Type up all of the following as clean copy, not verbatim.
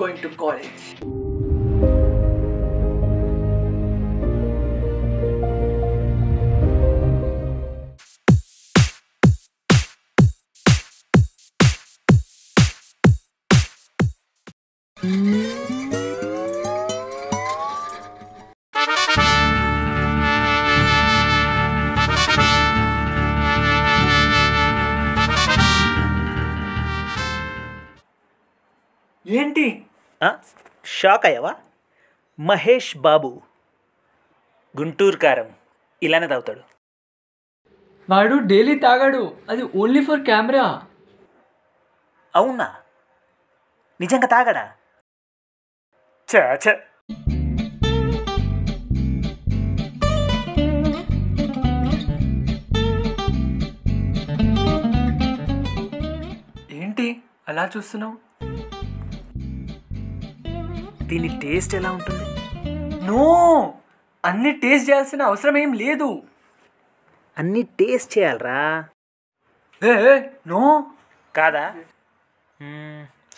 going to college. ఏంటి shock అయ్యావా? మహేష్ బాబు గుంటూరు కారం ఇలానే తాగుతాడు. వాడు డైలీ తాగాడు, అది ఓన్లీ ఫర్ కెమెరా. అవునా? నిజంగా తాగడా? చ ఏంటి అలా చూస్తున్నావు? దీని టేస్ట్ ఎలా ఉంటుంది? నో, అన్ని టేస్ట్ చేయాల్సిన అవసరం ఏం లేదు. అన్నీ టేస్ట్ చేయాలరా. నో కాదా?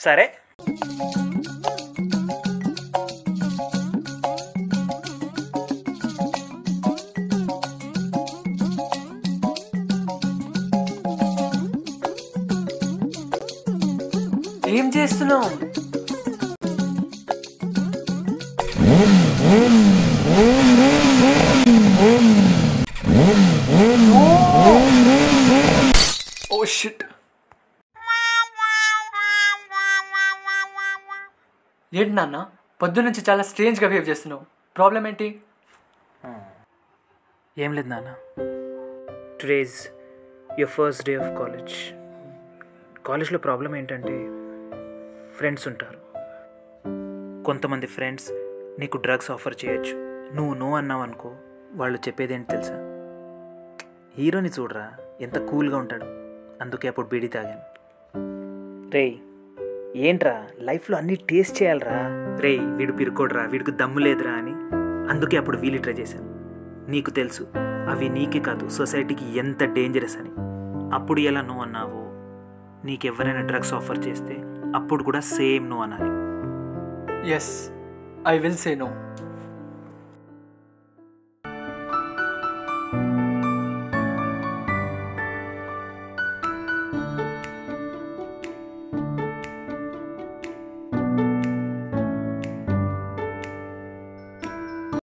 సరే. ఏం చేస్తున్నావు? Oh shit. ఏంటి నాన్న, పొద్దున్నుంచి చాలా స్ట్రేంజ్గా బిహేవ్ చేస్తున్నావు. ప్రాబ్లం ఏంటి? ఏం లేదు నాన్న. Today is your first day of college. కాలేజ్లో ప్రాబ్లం ఏంటంటే ఫ్రెండ్స్ ఉంటారు. కొంతమంది ఫ్రెండ్స్ నీకు డ్రగ్స్ ఆఫర్ చేయొచ్చు. నువ్వు నో అన్నావు అనుకో, వాళ్ళు చెప్పేది ఏంటి తెలుసా? హీరోని చూడరా ఎంత కూల్గా ఉంటాడు, అందుకే అప్పుడు బీడీ తాగాను. రేయ్ ఏంట్రా, లైఫ్లో అన్నీ టేస్ట్ చేయాలరా. రేయ్ వీడు పిరుకోడ్రా, వీడికి దమ్ము లేదురా అని అందుకే అప్పుడు వీలు ట్రై చేశాను. నీకు తెలుసు అవి నీకే కాదు సొసైటీకి ఎంత డేంజరస్ అని. అప్పుడు ఎలా నువ్వు అన్నావో, నీకెవరైనా డ్రగ్స్ ఆఫర్ చేస్తే అప్పుడు కూడా సేమ్ నువ్వు అనాలి. Yes, I will say no.